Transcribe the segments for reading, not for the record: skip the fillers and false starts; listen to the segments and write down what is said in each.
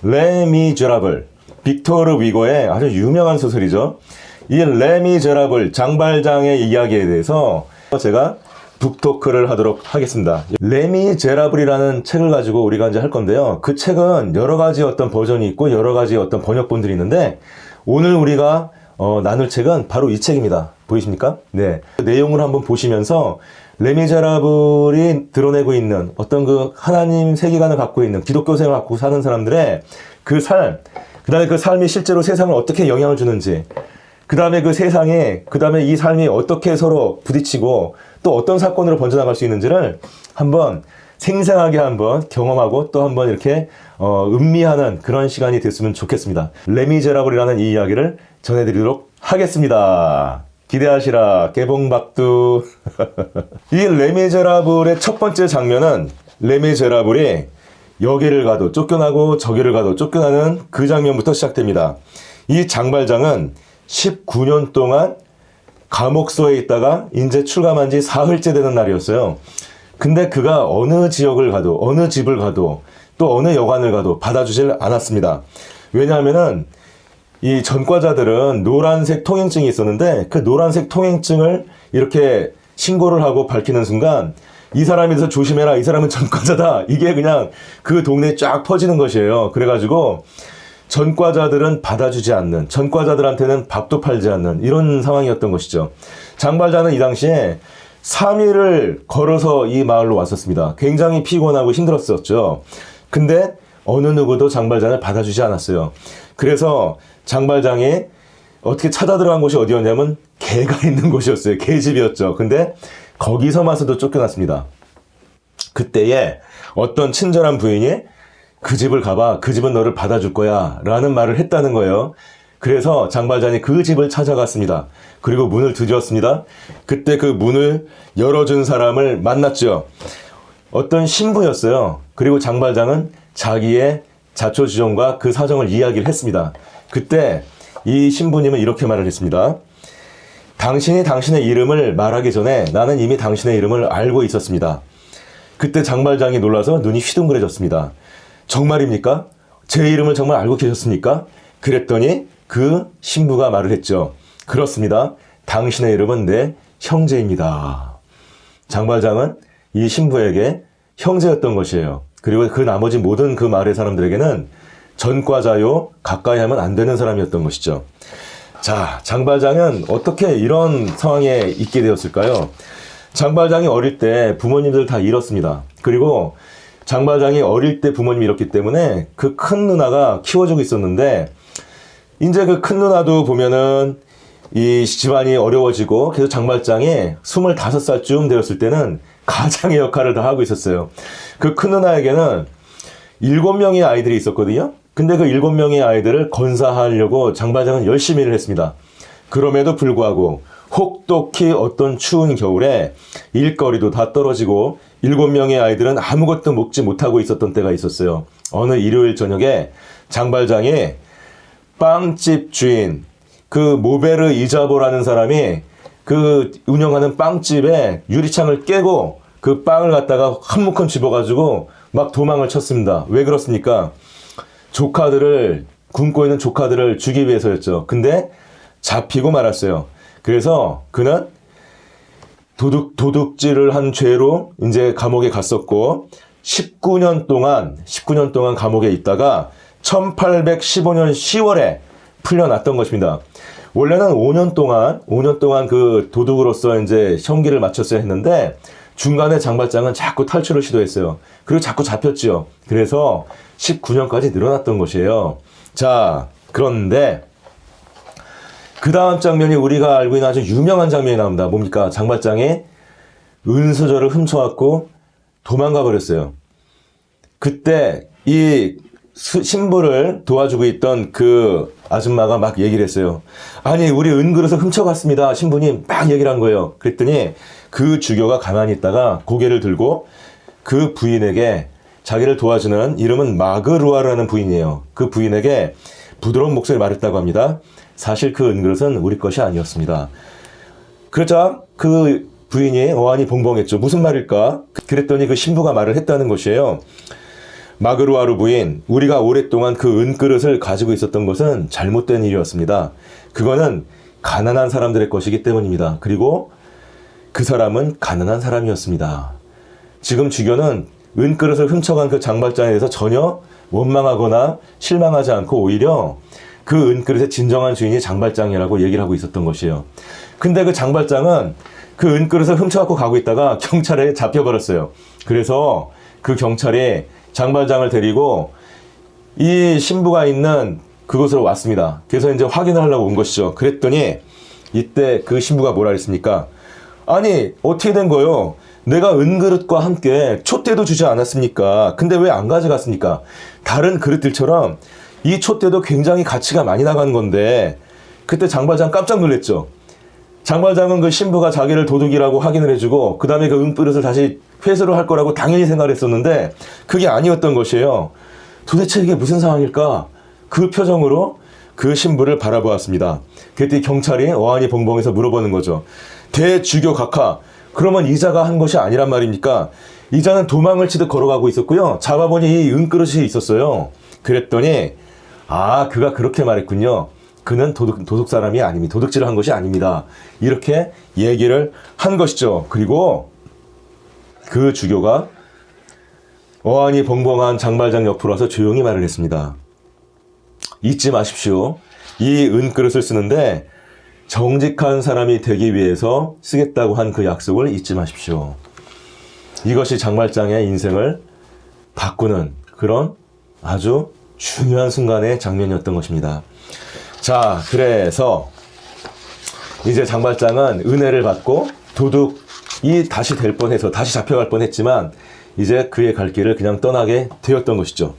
레미제라블, 빅토르 위고의 아주 유명한 소설이죠. 이 레미제라블 장발장의 이야기에 대해서 제가 북토크를 하도록 하겠습니다. 레미제라블이라는 책을 가지고 우리가 이제 할 건데요. 그 책은 여러 가지 어떤 버전이 있고 여러 가지 어떤 번역본들이 있는데 오늘 우리가 나눌 책은 바로 이 책입니다. 보이십니까? 네. 내용을 한번 보시면서 레미제라블이 드러내고 있는 어떤 그 하나님 세계관을 갖고 있는 기독교 생활을 갖고 사는 사람들의 그 삶, 그 다음에 그 삶이 실제로 세상을 어떻게 영향을 주는지, 그 다음에 그 세상에, 그 다음에 이 삶이 어떻게 서로 부딪히고 또 어떤 사건으로 번져나갈 수 있는지를 한번 생생하게 한번 경험하고 또 한번 이렇게 음미하는 그런 시간이 됐으면 좋겠습니다. 레미제라블이라는 이 이야기를 전해드리도록 하겠습니다. 기대하시라. 개봉박두. 이 레미제라블의 첫 번째 장면은 레미제라블이 여기를 가도 쫓겨나고 저기를 가도 쫓겨나는 그 장면부터 시작됩니다. 이 장발장은 19년 동안 감옥소에 있다가 이제 출감한 지 사흘째 되는 날이었어요. 근데 그가 어느 지역을 가도 어느 집을 가도 또 어느 여관을 가도 받아주질 않았습니다. 왜냐하면은 이 전과자들은 노란색 통행증이 있었는데 그 노란색 통행증을 이렇게 신고를 하고 밝히는 순간 이 사람에 대해서 조심해라, 이 사람은 전과자다, 이게 그냥 그 동네에 쫙 퍼지는 것이에요. 그래가지고 전과자들은 받아주지 않는, 전과자들한테는 밥도 팔지 않는 이런 상황이었던 것이죠. 장발장은 이 당시에 3일을 걸어서 이 마을로 왔었습니다. 굉장히 피곤하고 힘들었었죠. 근데 어느 누구도 장발장을 받아주지 않았어요. 그래서 장발장이 어떻게 찾아 들어간 곳이 어디였냐면 개가 있는 곳이었어요. 개집이었죠. 근데 거기서마저도 쫓겨났습니다. 그때에 어떤 친절한 부인이 그 집을 가봐, 그 집은 너를 받아줄 거야 라는 말을 했다는 거예요. 그래서 장발장이 그 집을 찾아갔습니다. 그리고 문을 두드렸습니다. 그때 그 문을 열어준 사람을 만났죠. 어떤 신부였어요. 그리고 장발장은 자기의 자초지종과 그 사정을 이야기를 했습니다. 그때 이 신부님은 이렇게 말을 했습니다. 당신이 당신의 이름을 말하기 전에 나는 이미 당신의 이름을 알고 있었습니다. 그때 장발장이 놀라서 눈이 휘둥그레졌습니다. 정말입니까? 제 이름을 정말 알고 계셨습니까? 그랬더니 그 신부가 말을 했죠. 그렇습니다. 당신의 이름은 내 형제입니다. 장발장은 이 신부에게 형제였던 것이에요. 그리고 그 나머지 모든 그 마을의 사람들에게는 전과자요, 가까이 하면 안 되는 사람이었던 것이죠. 자, 장발장은 어떻게 이런 상황에 있게 되었을까요? 장발장이 어릴 때 부모님들 다 잃었습니다. 그리고 장발장이 어릴 때 부모님이 잃었기 때문에 그 큰 누나가 키워주고 있었는데 이제 그 큰 누나도 보면은 이 집안이 어려워지고 그래서 장발장이 25살쯤 되었을 때는 가장의 역할을 다 하고 있었어요. 그 큰 누나에게는 7명의 아이들이 있었거든요. 근데 그 7명의 아이들을 건사하려고 장발장은 열심히 일을 했습니다. 그럼에도 불구하고 혹독히 어떤 추운 겨울에 일거리도 다 떨어지고 7명의 아이들은 아무것도 먹지 못하고 있었던 때가 있었어요. 어느 일요일 저녁에 장발장이 빵집 주인 그 모베르 이자보라는 사람이 그 운영하는 빵집에 유리창을 깨고 그 빵을 갖다가 한 묶음 집어가지고 막 도망을 쳤습니다. 왜 그렇습니까? 조카들을, 굶고 있는 조카들을 주기 위해서였죠. 근데 잡히고 말았어요. 그래서 그는 도둑질을 한 죄로 이제 감옥에 갔었고 19년 동안 감옥에 있다가 1815년 10월에 풀려났던 것입니다. 원래는 5년 동안 그 도둑으로서 이제 형기를 마쳤어야 했는데 중간에 장발장은 자꾸 탈출을 시도했어요. 그리고 자꾸 잡혔지요. 그래서 19년까지 늘어났던 것이에요. 자, 그런데 그 다음 장면이 우리가 알고 있는 아주 유명한 장면이 나옵니다. 뭡니까? 장발장이 은수저를 훔쳐왔고 도망가 버렸어요. 그때 이 신부를 도와주고 있던 그 아줌마가 막 얘기를 했어요. 아니, 우리 은그릇을 훔쳐갔습니다. 신부님 막 얘기를 한 거예요. 그랬더니 그 주교가 가만히 있다가 고개를 들고 그 부인에게, 자기를 도와주는 이름은 마그루아라는 부인이에요. 그 부인에게 부드러운 목소리를 말했다고 합니다. 사실 그 은그릇은 우리 것이 아니었습니다. 그러자 그 부인이 어안이 봉봉했죠. 무슨 말일까? 그랬더니 그 신부가 말을 했다는 것이에요. 마그루아르 부인, 우리가 오랫동안 그 은그릇을 가지고 있었던 것은 잘못된 일이었습니다. 그거는 가난한 사람들의 것이기 때문입니다. 그리고 그 사람은 가난한 사람이었습니다. 지금 주교는 은그릇을 훔쳐간 그 장발장에 대해서 전혀 원망하거나 실망하지 않고 오히려 그 은그릇의 진정한 주인이 장발장이라고 얘기를 하고 있었던 것이에요. 근데 그 장발장은 그 은그릇을 훔쳐갖고 가고 있다가 경찰에 잡혀버렸어요. 그래서 그 경찰이 장발장을 데리고 이 신부가 있는 그곳으로 왔습니다. 그래서 이제 확인을 하려고 온 것이죠. 그랬더니 이때 그 신부가 뭐라 그랬습니까? 아니, 어떻게 된 거요? 내가 은그릇과 함께 촛대도 주지 않았습니까? 근데 왜 안 가져갔습니까? 다른 그릇들처럼 이 촛대도 굉장히 가치가 많이 나가는 건데. 그때 장발장 깜짝 놀랐죠. 장발장은 그 신부가 자기를 도둑이라고 확인을 해주고 그 다음에 그 은그릇을 다시 회수를 할 거라고 당연히 생각을 했었는데 그게 아니었던 것이에요. 도대체 이게 무슨 상황일까? 그 표정으로 그 신부를 바라보았습니다. 그때 경찰이 어안이 벙벙해서 물어보는 거죠. 대주교 각하, 그러면 이자가 한 것이 아니란 말입니까? 이자는 도망을 치듯 걸어가고 있었고요. 잡아보니 이 은그릇이 있었어요. 그랬더니 그가 그렇게 말했군요. 그는 도둑 사람이 아닙니다. 도둑질을 한 것이 아닙니다. 이렇게 얘기를 한 것이죠. 그리고 그 주교가 어안이 벙벙한 장발장 옆으로 와서 조용히 말을 했습니다. 잊지 마십시오. 이 은그릇을 쓰는데 정직한 사람이 되기 위해서 쓰겠다고 한 그 약속을 잊지 마십시오. 이것이 장발장의 인생을 바꾸는 그런 아주 중요한 순간의 장면이었던 것입니다. 자, 그래서 이제 장발장은 은혜를 받고 도둑이 다시 될 뻔해서 다시 잡혀갈 뻔했지만 이제 그의 갈 길을 그냥 떠나게 되었던 것이죠.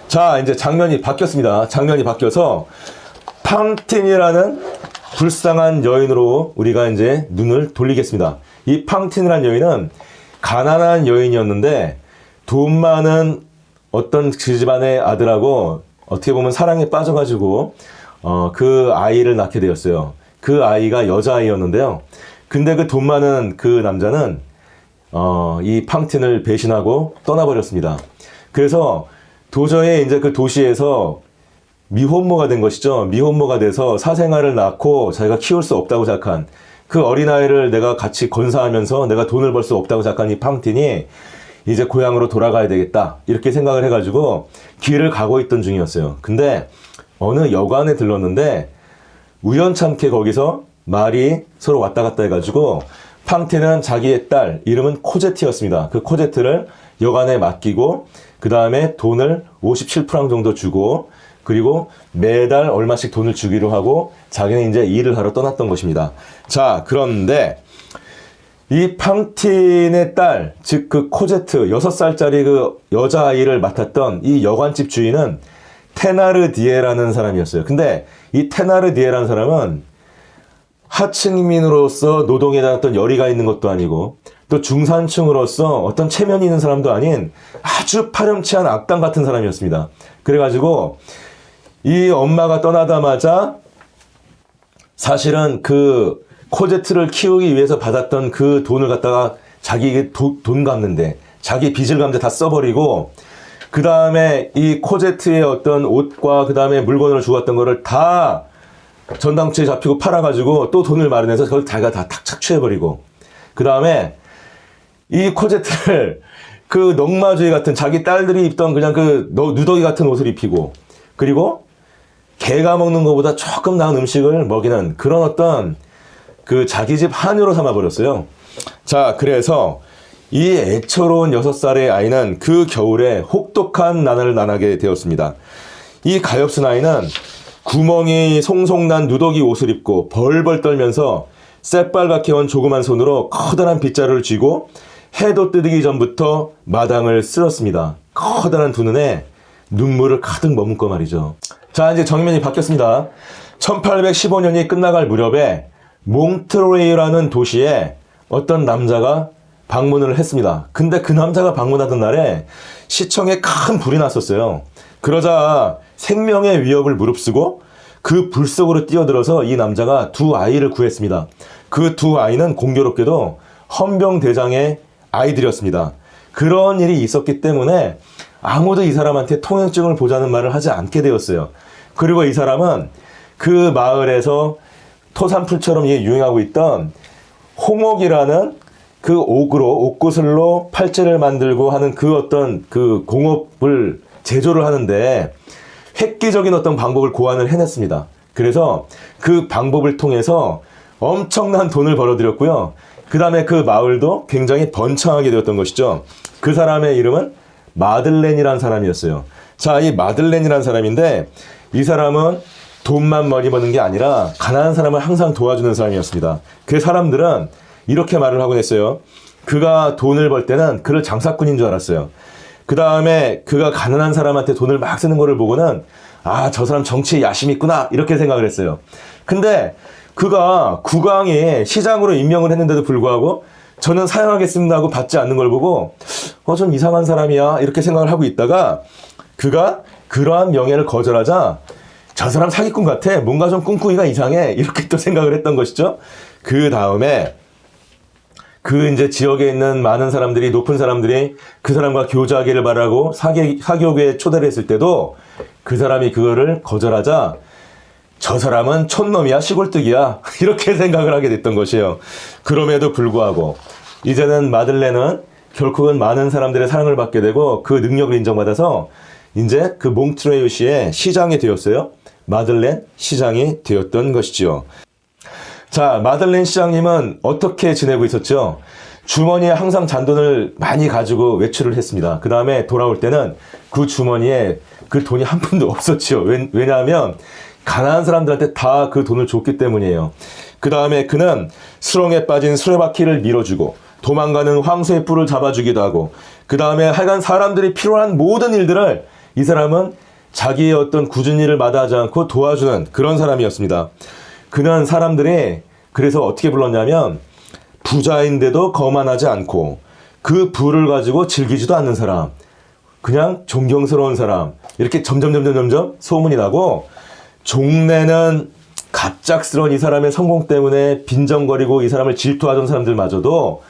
자, 이제 장면이 바뀌었습니다. 장면이 바뀌어서 팡틴이라는 불쌍한 여인으로 우리가 이제 눈을 돌리겠습니다. 이 팡틴이라는 여인은 가난한 여인이었는데 돈 많은 어떤 그 집안의 아들하고 어떻게 보면 사랑에 빠져가지고 그 아이를 낳게 되었어요. 그 아이가 여자아이였는데요. 근데 그 돈 많은 그 남자는 이 팡틴을 배신하고 떠나버렸습니다. 그래서 도저히 이제 그 도시에서 미혼모가 된 것이죠. 미혼모가 돼서 사생아를 낳고 자기가 키울 수 없다고 생각한 그 어린아이를 내가 같이 건사하면서 내가 돈을 벌 수 없다고 생각한 이 팡틴이 이제 고향으로 돌아가야 되겠다 이렇게 생각을 해가지고 길을 가고 있던 중이었어요. 근데 어느 여관에 들렀는데 우연찮게 거기서 말이 서로 왔다 갔다 해가지고 팡틴은 자기의 딸 이름은 코제트였습니다. 그 코제트를 여관에 맡기고 그 다음에 돈을 57프랑 정도 주고 그리고 매달 얼마씩 돈을 주기로 하고 자기는 이제 일을 하러 떠났던 것입니다. 자, 그런데 이 팡틴의 딸, 즉 그 코제트 6살짜리 그 여자아이를 맡았던 이 여관집 주인은 테나르디에라는 사람이었어요. 근데 이 테나르디에라는 사람은 하층민으로서 노동에 대한 어떤 열의가 있는 것도 아니고 또 중산층으로서 어떤 체면이 있는 사람도 아닌 아주 파렴치한 악당 같은 사람이었습니다. 그래가지고 이 엄마가 떠나자마자 사실은 그 코제트를 키우기 위해서 받았던 그 돈을 갖다가 자기 돈 갚는데 자기 빚을 갚는데 다 써버리고 그 다음에 이 코제트의 어떤 옷과 그 다음에 물건을 주었던 거를 다 전당추에 잡히고 팔아가지고 또 돈을 마련해서 그걸 자기가 다 탁 착취해버리고 그 다음에 이 코제트를 그 넝마주의 같은 자기 딸들이 입던 그냥 그 누더기 같은 옷을 입히고 그리고 개가 먹는 것보다 조금 나은 음식을 먹이는 그런 어떤 그 자기 집 하녀로 삼아버렸어요. 자, 그래서 이 애처로운 6살의 아이는 그 겨울에 혹독한 나날을 나나게 되었습니다. 이 가엾은 아이는 구멍이 송송난 누더기 옷을 입고 벌벌 떨면서 새빨갛게 온 조그만 손으로 커다란 빗자루를 쥐고 해도 뜨기 전부터 마당을 쓸었습니다. 커다란 두 눈에 눈물을 가득 머금고 말이죠. 자, 이제 정면이 바뀌었습니다. 1815년이 끝나갈 무렵에 몽트로이라는 도시에 어떤 남자가 방문을 했습니다. 근데 그 남자가 방문하던 날에 시청에 큰 불이 났었어요. 그러자 생명의 위협을 무릅쓰고 그 불 속으로 뛰어들어서 이 남자가 두 아이를 구했습니다. 그 두 아이는 공교롭게도 헌병대장의 아이들이었습니다. 그런 일이 있었기 때문에 아무도 이 사람한테 통행증을 보자는 말을 하지 않게 되었어요. 그리고 이 사람은 그 마을에서 토산풀처럼 유행하고 있던 홍옥이라는 그 옥구슬로 팔찌를 만들고 하는 그 어떤 그 공업을 제조를 하는데 획기적인 어떤 방법을 고안을 해냈습니다. 그래서 그 방법을 통해서 엄청난 돈을 벌어들였고요. 그 다음에 그 마을도 굉장히 번창하게 되었던 것이죠. 그 사람의 이름은 마들렌이라는 사람이었어요. 자, 이 마들렌이라는 사람인데 이 사람은 돈만 많이 버는 게 아니라 가난한 사람을 항상 도와주는 사람이었습니다. 그 사람들은 이렇게 말을 하곤 했어요. 그가 돈을 벌 때는 그를 장사꾼인 줄 알았어요. 그 다음에 그가 가난한 사람한테 돈을 막 쓰는 거를 보고는 아, 저 사람 정치에 야심이 있구나 이렇게 생각을 했어요. 근데 그가 국왕이 시장으로 임명을 했는데도 불구하고 저는 사양하겠습니다 하고 받지 않는 걸 보고 좀 이상한 사람이야 이렇게 생각을 하고 있다가 그가 그러한 명예를 거절하자 저 사람 사기꾼 같아 뭔가 좀 꿍꿍이가 이상해 이렇게 또 생각을 했던 것이죠. 그 다음에 그 이제 지역에 있는 많은 사람들이 높은 사람들이 그 사람과 교제하기를 바라고 사교계에 초대를 했을 때도 그 사람이 그거를 거절하자 저 사람은 촌놈이야 시골뜨기야 이렇게 생각을 하게 됐던 것이에요. 그럼에도 불구하고 이제는 마들렌은 결국은 많은 사람들의 사랑을 받게 되고 그 능력을 인정받아서 이제 그 몽트레유시의 시장이 되었어요. 마들렌 시장이 되었던 것이죠. 자, 마들렌 시장님은 어떻게 지내고 있었죠? 주머니에 항상 잔돈을 많이 가지고 외출을 했습니다. 그 다음에 돌아올 때는 그 주머니에 그 돈이 한 푼도 없었죠. 왜냐하면 가난한 사람들한테 다 그 돈을 줬기 때문이에요. 그 다음에 그는 수렁에 빠진 수레바퀴를 밀어주고 도망가는 황소의 뿔을 잡아주기도 하고 그 다음에 하여간 사람들이 필요한 모든 일들을 이 사람은 자기의 어떤 굳은 일을 마다하지 않고 도와주는 그런 사람이었습니다. 그는 사람들이 그래서 어떻게 불렀냐면 부자인데도 거만하지 않고 그 부를 가지고 즐기지도 않는 사람, 그냥 존경스러운 사람 이렇게 점점 소문이 나고 종래는 갑작스러운 이 사람의 성공 때문에 빈정거리고 이 사람을 질투하던 사람들마저도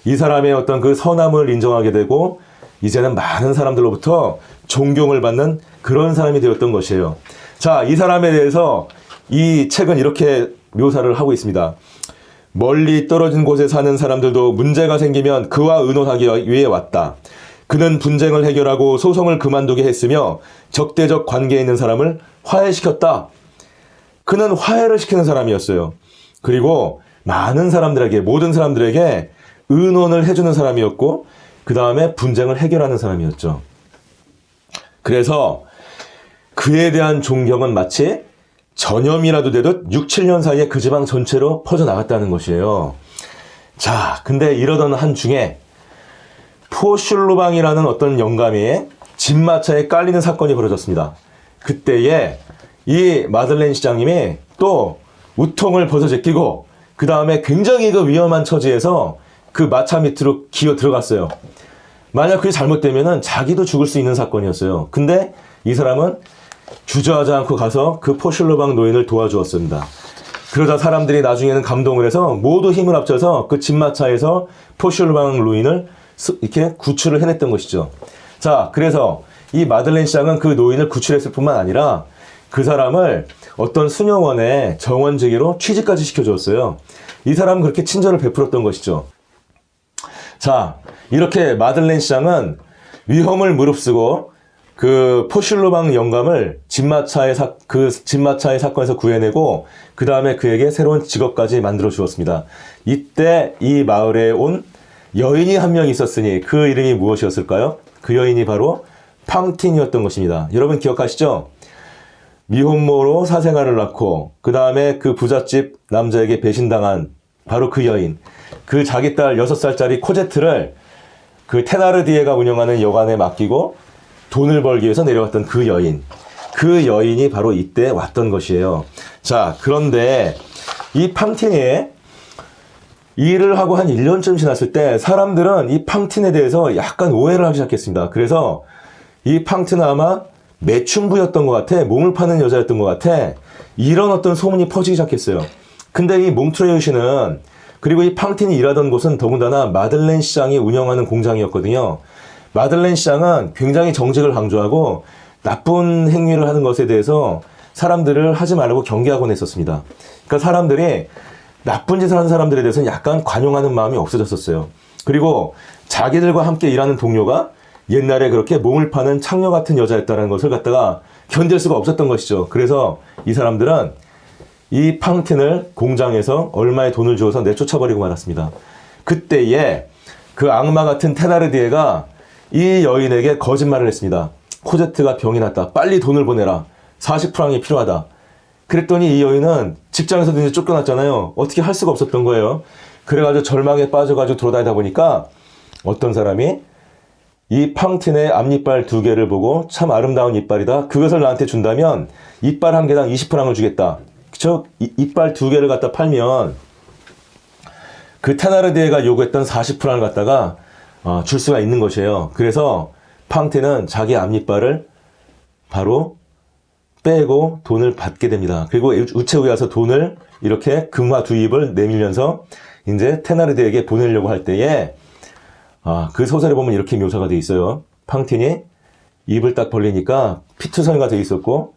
이 사람의 어떤 그 선함을 인정하게 되고 이제는 많은 사람들로부터 존경을 받는 그런 사람이 되었던 것이에요. 자, 이 사람에 대해서 이 책은 이렇게 묘사를 하고 있습니다. 멀리 떨어진 곳에 사는 사람들도 문제가 생기면 그와 의논하기 위해 왔다. 그는 분쟁을 해결하고 소송을 그만두게 했으며 적대적 관계에 있는 사람을 화해시켰다. 그는 화해를 시키는 사람이었어요. 그리고 많은 사람들에게, 모든 사람들에게 의논을 해주는 사람이었고 그 다음에 분쟁을 해결하는 사람이었죠. 그래서 그에 대한 존경은 마치 전염이라도 되듯 6, 7년 사이에 그 지방 전체로 퍼져나갔다는 것이에요. 자, 근데 이러던 한중에 포슐루방이라는 어떤 영감이 진마차에 깔리는 사건이 벌어졌습니다. 그때에 이 마들렌 시장님이 또 우통을 벗어 제끼고 그 다음에 굉장히 그 위험한 처지에서 그 마차 밑으로 기어 들어갔어요. 만약 그게 잘못되면은 자기도 죽을 수 있는 사건이었어요. 근데 이 사람은 주저하지 않고 가서 그 포슐루방 노인을 도와주었습니다. 그러자 사람들이 나중에는 감동을 해서 모두 힘을 합쳐서 그 진마차에서 포슐루방 노인을 이렇게 구출을 해냈던 것이죠. 자, 그래서 이 마들렌 시장은 그 노인을 구출했을 뿐만 아니라 그 사람을 어떤 수녀원의 정원지기로 취직까지 시켜주었어요. 이 사람은 그렇게 친절을 베풀었던 것이죠. 자, 이렇게 마들렌 시장은 위험을 무릅쓰고 그 포슐루방 영감을 진마차의 사건에서 구해내고 그 다음에 그에게 새로운 직업까지 만들어 주었습니다. 이때 이 마을에 온 여인이 한 명 있었으니 그 이름이 무엇이었을까요? 그 여인이 바로 팡틴이었던 것입니다. 여러분 기억하시죠? 미혼모로 사생아를 낳고 그 다음에 그 부잣집 남자에게 배신당한 바로 그 여인, 그 자기 딸 6살짜리 코제트를 그 테나르디에가 운영하는 여관에 맡기고 돈을 벌기 위해서 내려왔던 그 여인, 그 여인이 바로 이때 왔던 것이에요. 자, 그런데 이 팡틴이 일을 하고 한 1년쯤 지났을 때 사람들은 이 팡틴에 대해서 약간 오해를 하기 시작했습니다. 그래서 이 팡틴은 아마 매춘부였던 것 같아, 몸을 파는 여자였던 것 같아, 이런 어떤 소문이 퍼지기 시작했어요. 근데 이 몽트레유시는, 그리고 이 팡틴이 일하던 곳은 더군다나 마들렌 시장이 운영하는 공장이었거든요. 마들렌 시장은 굉장히 정직을 강조하고 나쁜 행위를 하는 것에 대해서 사람들을 하지 말라고 경계하곤 했었습니다. 그러니까 사람들이 나쁜 짓을 하는 사람들에 대해서는 약간 관용하는 마음이 없어졌었어요. 그리고 자기들과 함께 일하는 동료가 옛날에 그렇게 몸을 파는 창녀 같은 여자였다는 것을 갖다가 견딜 수가 없었던 것이죠. 그래서 이 사람들은 이 팡틴을 공장에서 얼마의 돈을 주어서 내쫓아버리고 말았습니다. 그때에 그 악마 같은 테나르디에가 이 여인에게 거짓말을 했습니다. 코제트가 병이 났다. 빨리 돈을 보내라. 40프랑이 필요하다. 그랬더니 이 여인은 직장에서도 이제 쫓겨났잖아요. 어떻게 할 수가 없었던 거예요. 그래가지고 절망에 빠져가지고 돌아다니다 보니까 어떤 사람이 이 팡틴의 앞니빨 2개를 보고 참 아름다운 이빨이다. 그것을 나한테 준다면 이빨 1개당 20프랑을 주겠다. 그쵸? 이빨 2개를 갖다 팔면 그 테나르디에가 요구했던 40프랑을 갖다가 줄 수가 있는 것이에요. 그래서 팡틴은 자기 앞니빨을 바로 빼고 돈을 받게 됩니다. 그리고 우체국에 와서 돈을 이렇게 금화 2입을 내밀면서 이제 테나르디에게 보내려고 할 때에 그 소설에 보면 이렇게 묘사가 되어 있어요. 팡틴이 입을 딱 벌리니까 피투성이가 되어 있었고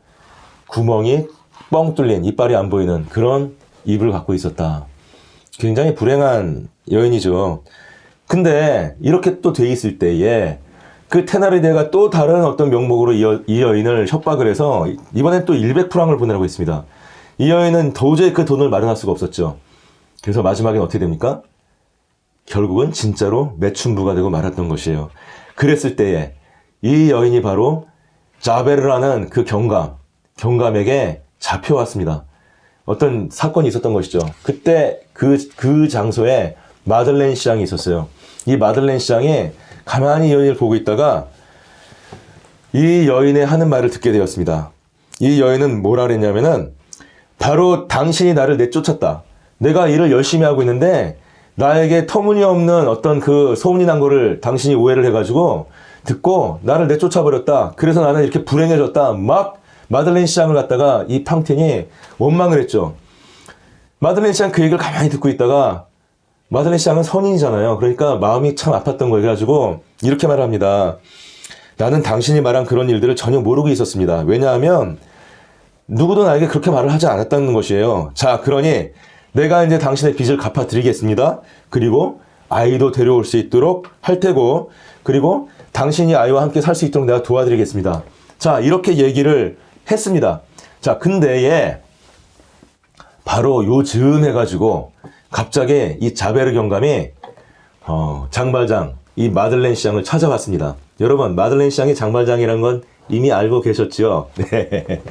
구멍이 뻥 뚫린 이빨이 안 보이는 그런 입을 갖고 있었다. 굉장히 불행한 여인이죠. 근데 이렇게 또 돼 있을 때에 그 테나르디에가 또 다른 어떤 명목으로 이 여인을 협박을 해서 이번엔 또 100프랑을 보내라고 했습니다. 이 여인은 도저히 그 돈을 마련할 수가 없었죠. 그래서 마지막엔 어떻게 됩니까? 결국은 진짜로 매춘부가 되고 말았던 것이에요. 그랬을 때에 이 여인이 바로 자베르라는 그 경감에게 잡혀왔습니다. 어떤 사건이 있었던 것이죠. 그때 그 장소에 마들렌 시장이 있었어요. 이 마들렌 시장이 가만히 이 여인을 보고 있다가 이 여인의 하는 말을 듣게 되었습니다. 이 여인은 뭐라 그랬냐면은 바로 당신이 나를 내쫓았다. 내가 일을 열심히 하고 있는데 나에게 터무니없는 어떤 그 소문이 난 거를 당신이 오해를 해가지고 듣고 나를 내쫓아버렸다. 그래서 나는 이렇게 불행해졌다. 막 마들렌 시장을 갖다가 이 팡틴이 원망을 했죠. 마들렌 시장 그 얘기를 가만히 듣고 있다가 마들렌 시장은 선인이잖아요. 그러니까 마음이 참 아팠던 거예요. 그래가지고 이렇게 말합니다. 나는 당신이 말한 그런 일들을 전혀 모르고 있었습니다. 왜냐하면 누구도 나에게 그렇게 말을 하지 않았다는 것이에요. 자, 그러니 내가 이제 당신의 빚을 갚아드리겠습니다. 그리고 아이도 데려올 수 있도록 할 테고 그리고 당신이 아이와 함께 살 수 있도록 내가 도와드리겠습니다. 자, 이렇게 얘기를 했습니다. 자, 근데에 바로 요즘 해가지고 갑자기 이 자베르 경감이 장발장 이 마들렌 시장을 찾아왔습니다. 여러분, 마들렌 시장이 장발장이라는 건 이미 알고 계셨죠? 네.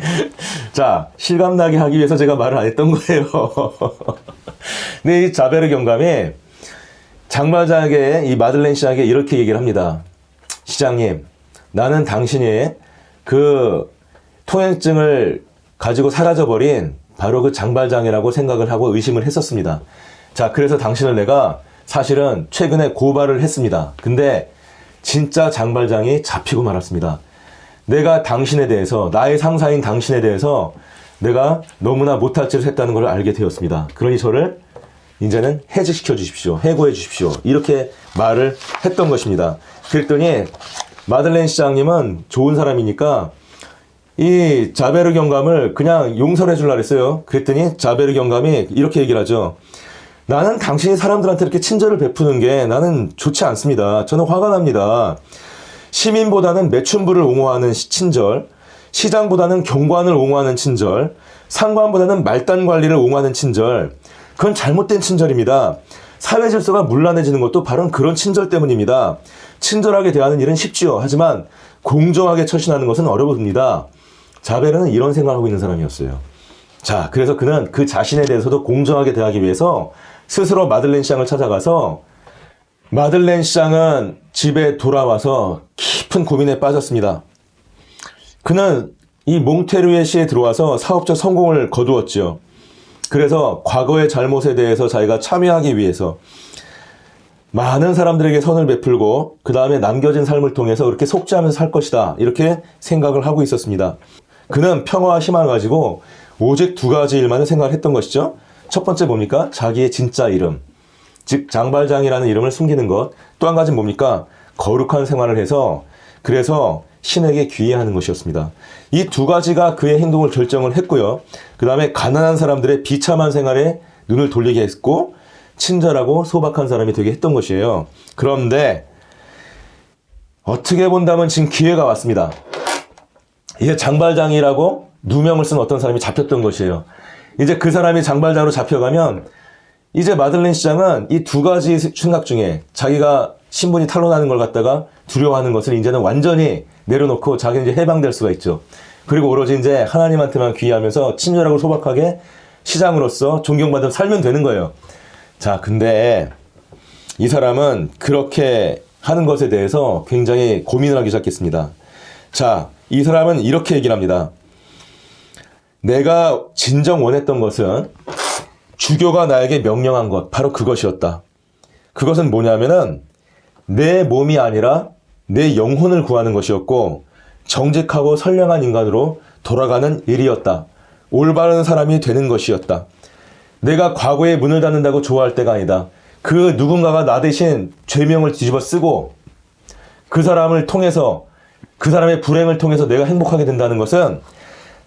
자, 실감나게 하기 위해서 제가 말을 안 했던 거예요. 근데 이 자베르 경감이 장발장에게 이 마들렌 시장에게 이렇게 얘기를 합니다. 시장님, 나는 당신이 그 통행증을 가지고 사라져버린 바로 그 장발장이라고 생각을 하고 의심을 했었습니다. 자, 그래서 당신을 내가 사실은 최근에 고발을 했습니다. 근데 진짜 장발장이 잡히고 말았습니다. 내가 당신에 대해서, 나의 상사인 당신에 대해서 내가 너무나 못할 짓을 했다는 걸 알게 되었습니다. 그러니 저를 이제는 해직시켜 주십시오. 해고해 주십시오. 이렇게 말을 했던 것입니다. 그랬더니 마들렌 시장님은 좋은 사람이니까 이 자베르 경감을 그냥 용서를 해주려고 했어요. 그랬더니 자베르 경감이 이렇게 얘기를 하죠. 나는 당신이 사람들한테 이렇게 친절을 베푸는 게 나는 좋지 않습니다. 저는 화가 납니다. 시민보다는 매춘부를 옹호하는 친절, 시장보다는 경관을 옹호하는 친절, 상관보다는 말단 관리를 옹호하는 친절, 그건 잘못된 친절입니다. 사회 질서가 문란해지는 것도 바로 그런 친절 때문입니다. 친절하게 대하는 일은 쉽지요. 하지만 공정하게 처신하는 것은 어려웁니다. 자베르는 이런 생각을 하고 있는 사람이었어요. 자, 그래서 그는 그 자신에 대해서도 공정하게 대하기 위해서 스스로 마들렌 시장을 찾아가서 마들렌 시장은 집에 돌아와서 깊은 고민에 빠졌습니다. 그는 이 몽테르웨시에 들어와서 사업적 성공을 거두었죠. 그래서 과거의 잘못에 대해서 자기가 참여하기 위해서 많은 사람들에게 선을 베풀고 그 다음에 남겨진 삶을 통해서 그렇게 속죄하면서 살 것이다. 이렇게 생각을 하고 있었습니다. 그는 평화와 희망을 가지고 오직 두 가지 일만을 생각을 했던 것이죠. 첫 번째 뭡니까? 자기의 진짜 이름, 즉 장발장이라는 이름을 숨기는 것. 또 한 가지는 뭡니까? 거룩한 생활을 해서 그래서 신에게 귀의하는 것이었습니다. 이 두 가지가 그의 행동을 결정을 했고요. 그 다음에 가난한 사람들의 비참한 생활에 눈을 돌리게 했고 친절하고 소박한 사람이 되게 했던 것이에요. 그런데 어떻게 본다면 지금 기회가 왔습니다. 이게 장발장이라고 누명을 쓴 어떤 사람이 잡혔던 것이에요. 이제 그 사람이 장발장으로 잡혀가면 이제 마들렌 시장은 이 두 가지 생각 중에 자기가 신분이 탄로나는 걸 갖다가 두려워하는 것을 이제는 완전히 내려놓고 자기는 이제 해방될 수가 있죠. 그리고 오로지 이제 하나님한테만 귀의하면서 친절하고 소박하게 시장으로서 존경받으며 살면 되는 거예요. 자, 근데 이 사람은 그렇게 하는 것에 대해서 굉장히 고민을 하기 시작했습니다. 자, 이 사람은 이렇게 얘기를 합니다. 내가 진정 원했던 것은 주교가 나에게 명령한 것, 바로 그것이었다. 그것은 뭐냐면은 내 몸이 아니라 내 영혼을 구하는 것이었고 정직하고 선량한 인간으로 돌아가는 일이었다. 올바른 사람이 되는 것이었다. 내가 과거에 문을 닫는다고 좋아할 때가 아니다. 그 누군가가 나 대신 죄명을 뒤집어 쓰고 그 사람을 통해서 그 사람의 불행을 통해서 내가 행복하게 된다는 것은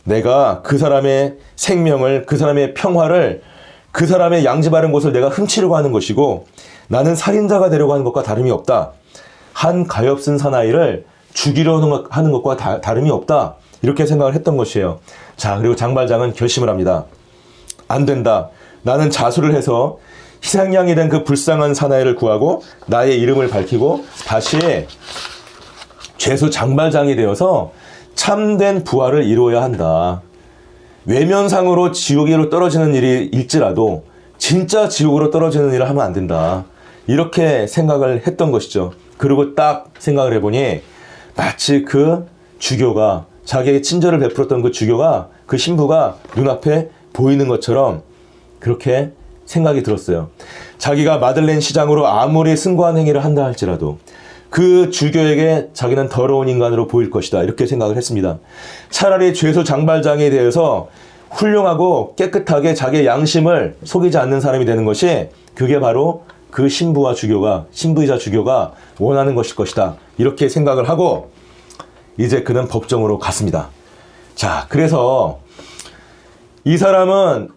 내가 그 사람의 생명을, 그 사람의 평화를, 그 사람의 양지 바른 곳을 내가 훔치려고 하는 것이고 나는 살인자가 되려고 하는 것과 다름이 없다. 한 가엾은 사나이를 죽이려 하는 것과 다름이 없다. 이렇게 생각을 했던 것이에요. 자, 그리고 장발장은 결심을 합니다. 안 된다. 나는 자수를 해서 희생양이 된 그 불쌍한 사나이를 구하고 나의 이름을 밝히고 다시 죄수 장발장이 되어서 참된 부활을 이루어야 한다. 외면상으로 지옥으로 떨어지는 일이 일지라도 진짜 지옥으로 떨어지는 일을 하면 안 된다. 이렇게 생각을 했던 것이죠. 그리고 딱 생각을 해보니 마치 그 주교가 자기에게 친절을 베풀었던 그 주교가 그 신부가 눈앞에 보이는 것처럼 그렇게 생각이 들었어요. 자기가 마들렌 시장으로 아무리 숭고한 행위를 한다 할지라도 그 주교에게 자기는 더러운 인간으로 보일 것이다. 이렇게 생각을 했습니다. 차라리 죄수 장발장에 대해서 훌륭하고 깨끗하게 자기의 양심을 속이지 않는 사람이 되는 것이 그게 바로 그 신부와 주교가, 신부이자 주교가 원하는 것일 것이다. 이렇게 생각을 하고 이제 그는 법정으로 갔습니다. 자, 그래서 이 사람은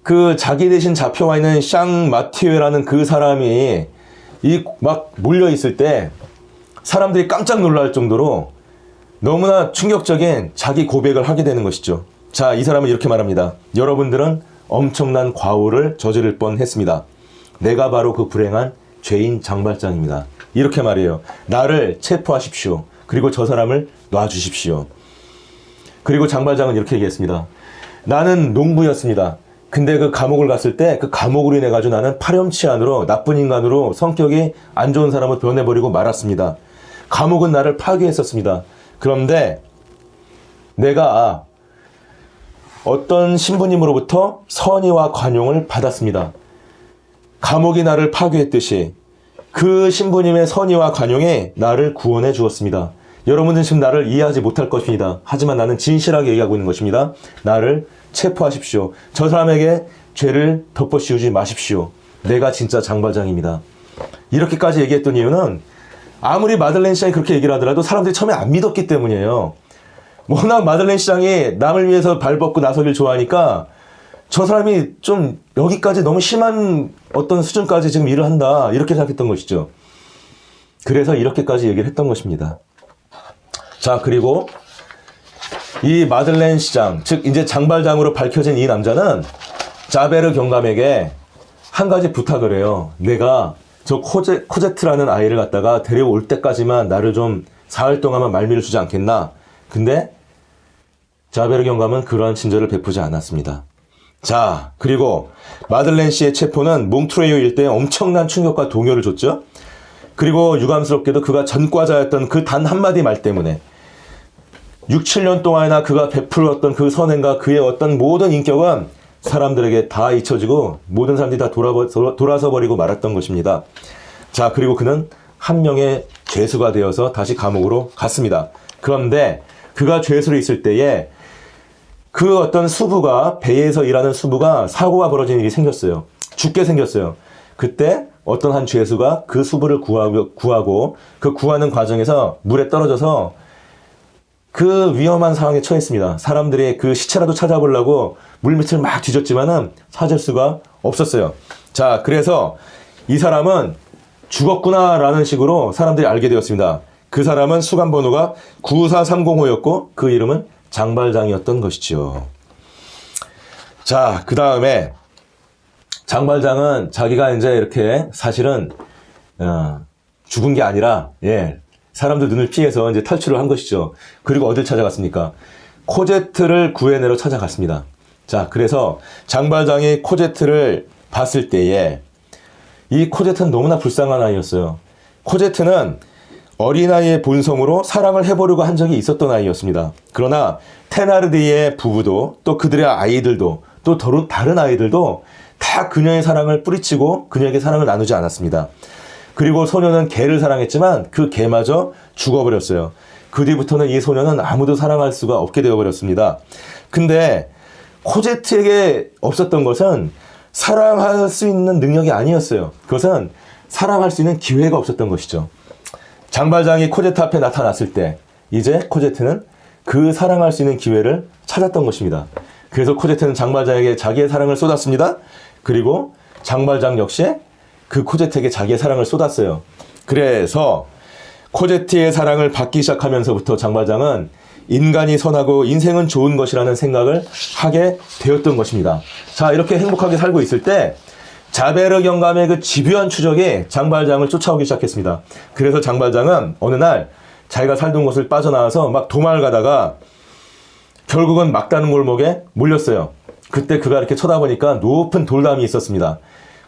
그 자기 대신 잡혀와 있는 샹 마티웨라는 그 사람이 막 몰려있을 때 사람들이 깜짝 놀랄 정도로 너무나 충격적인 자기 고백을 하게 되는 것이죠. 자, 이 사람은 이렇게 말합니다. 여러분들은 엄청난 과오를 저지를 뻔했습니다. 내가 바로 그 불행한 죄인 장발장입니다. 이렇게 말해요. 나를 체포하십시오. 그리고 저 사람을 놔주십시오. 그리고 장발장은 이렇게 얘기했습니다. 나는 농부였습니다. 근데 그 감옥을 갔을 때 그 감옥으로 인해 가지고 나는 파렴치한으로 나쁜 인간으로 성격이 안 좋은 사람으로 변해버리고 말았습니다. 감옥은 나를 파괴했었습니다. 그런데 내가 어떤 신부님으로부터 선의와 관용을 받았습니다. 감옥이 나를 파괴했듯이 그 신부님의 선의와 관용이 나를 구원해 주었습니다. 여러분들은 지금 나를 이해하지 못할 것입니다. 하지만 나는 진실하게 얘기하고 있는 것입니다. 나를 체포하십시오. 저 사람에게 죄를 덮어씌우지 마십시오. 내가 진짜 장발장입니다. 이렇게까지 얘기했던 이유는 아무리 마들렌 시장이 그렇게 얘기를 하더라도 사람들이 처음에 안 믿었기 때문이에요. 워낙 마들렌 시장이 남을 위해서 발벗고 나서길 좋아하니까 저 사람이 좀 여기까지 너무 심한 어떤 수준까지 지금 일을 한다. 이렇게 생각했던 것이죠. 그래서 이렇게까지 얘기를 했던 것입니다. 자, 그리고 이 마들렌 시장, 즉 이제 장발장으로 밝혀진 이 남자는 자베르 경감에게 한 가지 부탁을 해요. 내가 저 코제트라는 아이를 갖다가 데려올 때까지만 나를 좀 사흘 동안만 말미를 주지 않겠나. 근데 자베르 경감은 그러한 친절을 베푸지 않았습니다. 자, 그리고 마들렌 씨의 체포는 몽트레이유 일대에 엄청난 충격과 동요를 줬죠. 그리고 유감스럽게도 그가 전과자였던 그 단 한마디 말 때문에 6, 7년 동안이나 그가 베풀었던 그 선행과 그의 어떤 모든 인격은 사람들에게 다 잊혀지고 모든 사람들이 다 돌아서 버리고 말았던 것입니다. 자, 그리고 그는 한 명의 죄수가 되어서 다시 감옥으로 갔습니다. 그런데 그가 죄수로 있을 때에 그 어떤 수부가, 배에서 일하는 수부가 사고가 벌어진 일이 생겼어요. 죽게 생겼어요. 그때 어떤 한 죄수가 그 수부를 구하고 그 구하는 과정에서 물에 떨어져서 그 위험한 상황에 처했습니다. 사람들이 그 시체라도 찾아보려고 물밑을 막 뒤졌지만은 찾을 수가 없었어요. 자, 그래서 이 사람은 죽었구나라는 식으로 사람들이 알게 되었습니다. 그 사람은 수감 번호가 94305였고 그 이름은 장발장이었던 것이죠. 자, 그 다음에 장발장은 자기가 이제 이렇게 사실은 죽은 게 아니라 사람들 눈을 피해서 이제 탈출을 한 것이죠. 그리고 어딜 찾아갔습니까? 코제트를 구해내러 찾아갔습니다. 자, 그래서 장발장이 코제트를 봤을 때에 이 코제트는 너무나 불쌍한 아이였어요. 코제트는 어린아이의 본성으로 사랑을 해보려고 한 적이 있었던 아이였습니다. 그러나 테나르디의 부부도 또 그들의 아이들도 또 다른 아이들도 다 그녀의 사랑을 뿌리치고 그녀에게 사랑을 나누지 않았습니다. 그리고 소녀는 개를 사랑했지만 그 개마저 죽어버렸어요. 그 뒤부터는 이 소녀는 아무도 사랑할 수가 없게 되어버렸습니다. 근데 코제트에게 없었던 것은 사랑할 수 있는 능력이 아니었어요. 그것은 사랑할 수 있는 기회가 없었던 것이죠. 장발장이 코제트 앞에 나타났을 때 이제 코제트는 그 사랑할 수 있는 기회를 찾았던 것입니다. 그래서 코제트는 장발장에게 자기의 사랑을 쏟았습니다. 그리고 장발장 역시 그 코제트에게 자기의 사랑을 쏟았어요. 그래서 코제트의 사랑을 받기 시작하면서부터 장발장은 인간이 선하고 인생은 좋은 것이라는 생각을 하게 되었던 것입니다. 자, 이렇게 행복하게 살고 있을 때 자베르 영감의 그 집요한 추적이 장발장을 쫓아오기 시작했습니다. 그래서 장발장은 어느 날 자기가 살던 곳을 빠져나와서 막 도망을 가다가 결국은 막다른 골목에 몰렸어요. 그때 그가 이렇게 쳐다보니까 높은 돌담이 있었습니다.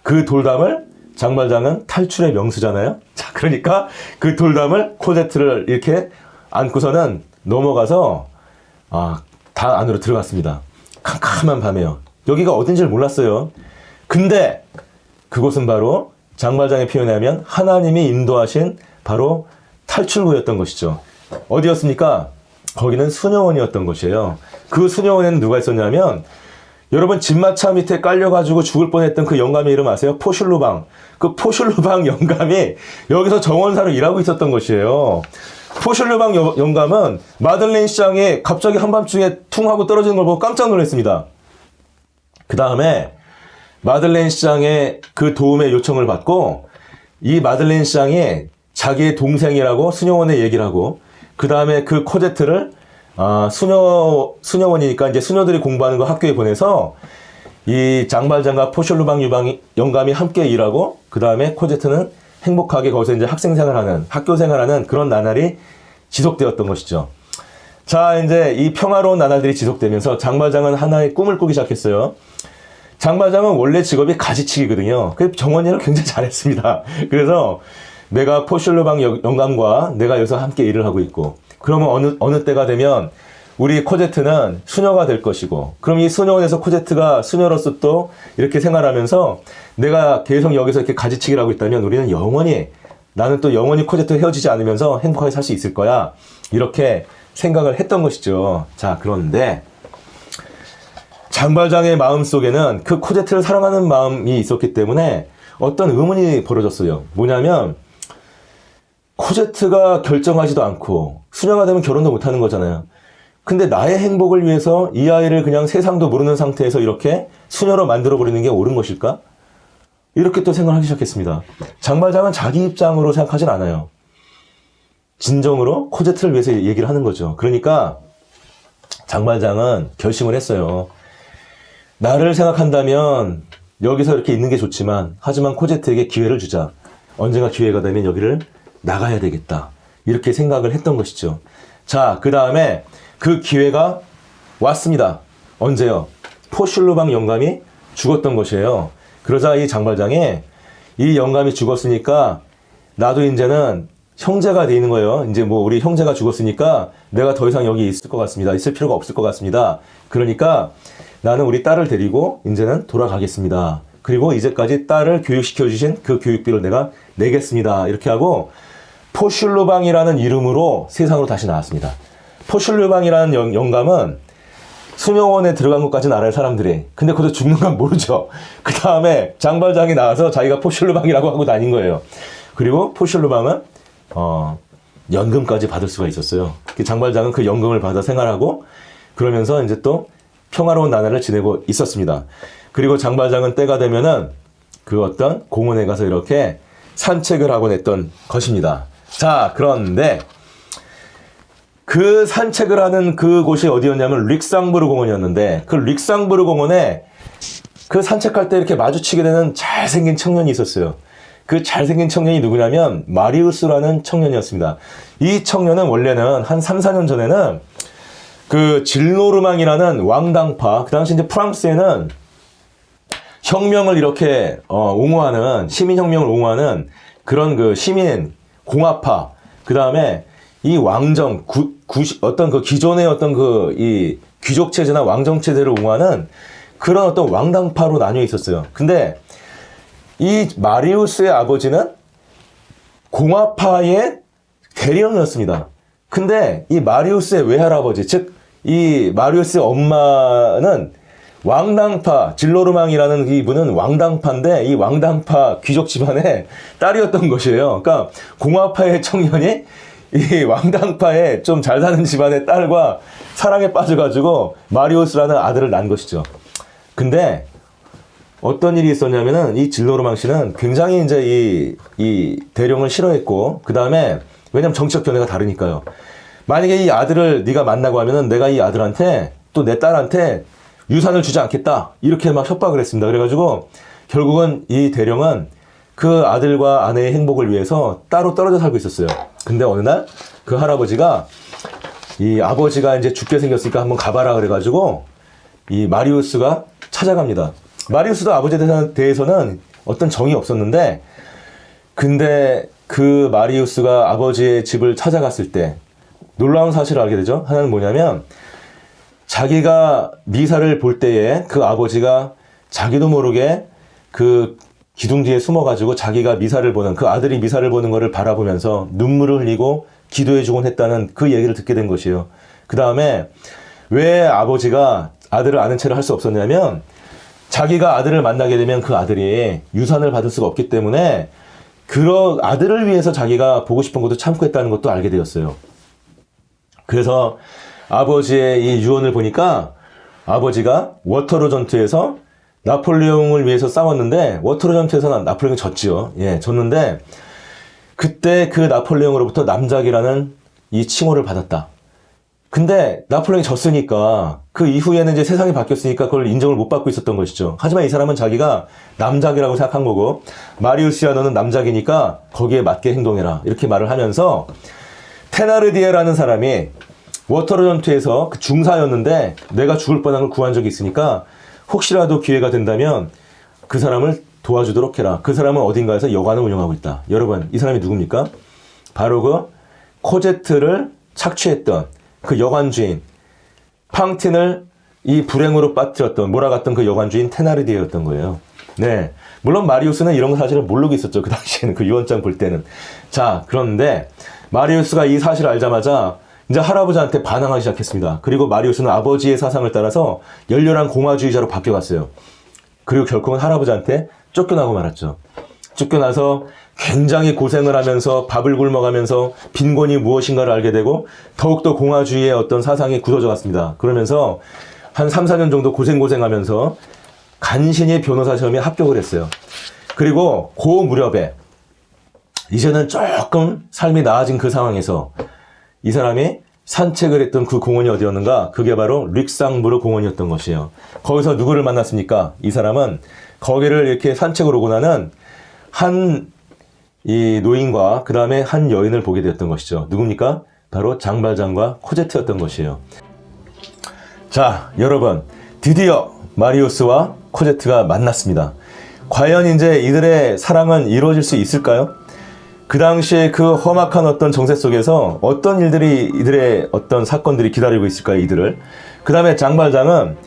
그 돌담을 장발장은 탈출의 명수잖아요. 자, 그러니까 그 돌담을 코제트를 이렇게 안고서는 넘어가서 다 안으로 들어갔습니다. 캄캄한 밤에요. 여기가 어딘지를 몰랐어요. 근데 그곳은 바로 장발장의 표현에 하면 하나님이 인도하신 바로 탈출구였던 것이죠. 어디였습니까? 거기는 수녀원이었던 것이에요. 그 수녀원에는 누가 있었냐면 여러분 집마차 밑에 깔려가지고 죽을 뻔했던 그 영감의 이름 아세요? 포슐루방. 그 포슐루방 영감이 여기서 정원사로 일하고 있었던 것이에요. 포슐루방 영감은 마들렌 시장에 갑자기 한밤중에 퉁 하고 떨어지는 걸 보고 깜짝 놀랐습니다. 그 다음에 마들렌 시장의 그 도움의 요청을 받고 이 마들렌 시장이 자기의 동생이라고 수녀원에 얘기를 하고 그 다음에 그 코제트를 수녀원이니까 이제 수녀들이 공부하는 거 학교에 보내서 이 장발장과 포슐루방 영감이 함께 일하고 그 다음에 코제트는 행복하게 거기서 이제 학교 생활하는 그런 나날이 지속되었던 것이죠. 자, 이제 이 평화로운 나날들이 지속되면서 장발장은 하나의 꿈을 꾸기 시작했어요. 장발장은 원래 직업이 가지치기거든요. 그 정원일을 굉장히 잘했습니다. 그래서 내가 포슐루방 영감과 내가 여기서 함께 일을 하고 있고 그러면 어느 때가 되면 우리 코제트는 수녀가 될 것이고 그럼 이 수녀원에서 코제트가 수녀로서 또 이렇게 생활하면서 내가 계속 여기서 이렇게 가지치기를 하고 있다면 우리는 나는 또 영원히 코제트와 헤어지지 않으면서 행복하게 살 수 있을 거야. 이렇게 생각을 했던 것이죠. 자, 그런데 장발장의 마음속에는 그 코제트를 사랑하는 마음이 있었기 때문에 어떤 의문이 벌어졌어요. 뭐냐면 코제트가 결정하지도 않고 수녀가 되면 결혼도 못하는 거잖아요. 근데 나의 행복을 위해서 이 아이를 그냥 세상도 모르는 상태에서 이렇게 수녀로 만들어버리는 게 옳은 것일까? 이렇게 또 생각을 하기 시작했습니다. 장발장은 자기 입장으로 생각하진 않아요. 진정으로 코제트를 위해서 얘기를 하는 거죠. 그러니까 장발장은 결심을 했어요. 나를 생각한다면 여기서 이렇게 있는 게 좋지만 하지만 코제트에게 기회를 주자. 언젠가 기회가 되면 여기를 나가야 되겠다. 이렇게 생각을 했던 것이죠. 자, 그 다음에 그 기회가 왔습니다. 언제요? 포슐루방 영감이 죽었던 것이에요. 그러자 이 장발장이 이 영감이 죽었으니까 나도 이제는 형제가 돼 있는 거예요. 이제 뭐 우리 형제가 죽었으니까 내가 더 이상 여기 있을 것 같습니다. 있을 필요가 없을 것 같습니다. 그러니까 나는 우리 딸을 데리고 이제는 돌아가겠습니다. 그리고 이제까지 딸을 교육시켜 주신 그 교육비를 내가 내겠습니다. 이렇게 하고 포슐루방이라는 이름으로 세상으로 다시 나왔습니다. 포슐루방이라는 영감은 수녀원에 들어간 것까지는 알아요, 사람들이. 근데 그것도 죽는 건 모르죠. 그 다음에 장발장이 나와서 자기가 포슐루방이라고 하고 다닌 거예요. 그리고 포슐루방은 연금까지 받을 수가 있었어요. 장발장은 그 연금을 받아 생활하고 그러면서 이제 또 평화로운 나날을 지내고 있었습니다. 그리고 장발장은 때가 되면은 그 어떤 공원에 가서 이렇게 산책을 하곤 했던 것입니다. 자, 그런데 그 산책을 하는 그곳이 어디였냐면 릭상부르 공원이었는데, 그 릭상부르 공원에 그 산책할 때 이렇게 마주치게 되는 잘생긴 청년이 있었어요. 그 잘생긴 청년이 누구냐면 마리우스라는 청년이었습니다. 이 청년은 원래는 한 3, 4년 전에는 그 질노르망이라는 왕당파, 그 당시 이제 프랑스에는 혁명을 이렇게 옹호하는, 시민혁명을 옹호하는 그런 그 시민 공화파, 그 다음에 이 왕정, 어떤 그 기존의 어떤 그 이 귀족 체제나 왕정 체제를 옹호하는 그런 어떤 왕당파로 나뉘어 있었어요. 근데 이 마리우스의 아버지는 공화파의 대령이었습니다. 근데 이 마리우스의 외할아버지, 즉 이 마리우스의 엄마는 왕당파, 질노르망이라는 이분은 왕당파인데 이 왕당파 귀족 집안의 딸이었던 것이에요. 그러니까 공화파의 청년이 이 왕당파의 좀 잘 사는 집안의 딸과 사랑에 빠져가지고 마리우스라는 아들을 낳은 것이죠. 근데 어떤 일이 있었냐면은 이 질노르망 씨는 굉장히 이제 이 대령을 싫어했고, 그 다음에 왜냐면 정치적 견해가 다르니까요. 만약에 이 아들을 네가 만나고 하면은 내가 이 아들한테 또 내 딸한테 유산을 주지 않겠다, 이렇게 막 협박을 했습니다. 그래가지고 결국은 이 대령은 그 아들과 아내의 행복을 위해서 따로 떨어져 살고 있었어요. 근데 어느 날 그 할아버지가 이 아버지가 이제 죽게 생겼으니까 한번 가봐라 그래가지고 이 마리우스가 찾아갑니다. 마리우스도 아버지에 대해서는 어떤 정이 없었는데, 근데 그 마리우스가 아버지의 집을 찾아갔을 때 놀라운 사실을 알게 되죠. 하나는 뭐냐면 자기가 미사를 볼 때에 그 아버지가 자기도 모르게 그 기둥 뒤에 숨어가지고 자기가 미사를 보는, 그 아들이 미사를 보는 것을 바라보면서 눈물을 흘리고 기도해주곤 했다는 그 얘기를 듣게 된 것이에요. 그 다음에 왜 아버지가 아들을 아는 채를 할 수 없었냐면 자기가 아들을 만나게 되면 그 아들이 유산을 받을 수가 없기 때문에 그런 아들을 위해서 자기가 보고 싶은 것도 참고 했다는 것도 알게 되었어요. 그래서 아버지의 이 유언을 보니까 아버지가 워터루 전투에서 나폴레옹을 위해서 싸웠는데 워터루 전투에서 나폴레옹이 졌지요. 예, 졌는데 그때 그 나폴레옹으로부터 남작이라는 이 칭호를 받았다. 근데 나폴레옹이 졌으니까 그 이후에는 이제 세상이 바뀌었으니까 그걸 인정을 못 받고 있었던 것이죠. 하지만 이 사람은 자기가 남작이라고 생각한 거고, 마리우스야 너는 남작이니까 거기에 맞게 행동해라, 이렇게 말을 하면서 테나르디에라는 사람이 워터루 전투에서 그 중사였는데 내가 죽을 뻔한 걸 구한 적이 있으니까 혹시라도 기회가 된다면 그 사람을 도와주도록 해라. 그 사람은 어딘가에서 여관을 운영하고 있다. 여러분, 이 사람이 누굽니까? 바로 그 코제트를 착취했던 그 여관 주인, 팡틴을 이 불행으로 빠뜨렸던, 몰아갔던 그 여관 주인 테나르디에였던 거예요. 네, 물론 마리우스는 이런 거 사실을 모르고 있었죠. 그 당시에는, 그 유언장 볼 때는. 자, 그런데 마리우스가 이 사실을 알자마자 이제 할아버지한테 반항하기 시작했습니다. 그리고 마리우스는 아버지의 사상을 따라서 열렬한 공화주의자로 바뀌어갔어요. 그리고 결국은 할아버지한테 쫓겨나고 말았죠. 쫓겨나서 굉장히 고생을 하면서 밥을 굶어가면서 빈곤이 무엇인가를 알게 되고 더욱더 공화주의의 어떤 사상이 굳어져 갔습니다. 그러면서 한 3, 4년 정도 고생하면서 간신히 변호사 시험에 합격을 했어요. 그리고 그 무렵에 이제는 조금 삶이 나아진 그 상황에서 이 사람이 산책을 했던 그 공원이 어디였는가? 그게 바로 릭상부르 공원이었던 것이에요. 거기서 누구를 만났습니까? 이 사람은 거기를 이렇게 산책을 오고 나는 한 이 노인과 그 다음에 한 여인을 보게 되었던 것이죠. 누굽니까? 바로 장발장과 코제트였던 것이에요. 자, 여러분, 드디어 마리우스와 코제트가 만났습니다. 과연 이제 이들의 사랑은 이루어질 수 있을까요? 그 당시에 그 험악한 어떤 정세 속에서 어떤 일들이, 이들의 어떤 사건들이 기다리고 있을까요, 이들을? 그 다음에 장발장은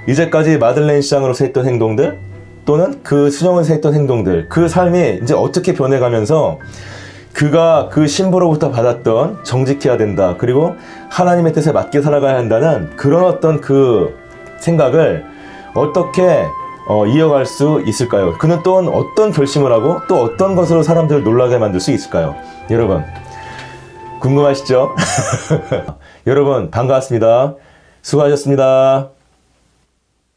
이제까지 마들렌 시장으로서 했던 행동들, 또는 그 수녀원에서 했던 행동들, 그 삶이 이제 어떻게 변해가면서 그가 그 신부로부터 받았던 정직해야 된다, 그리고 하나님의 뜻에 맞게 살아가야 한다는 그런 어떤 그 생각을 어떻게 이어갈 수 있을까요? 그는 또 어떤 결심을 하고 또 어떤 것으로 사람들을 놀라게 만들 수 있을까요? 여러분 궁금하시죠? 여러분 반갑습니다. 수고하셨습니다.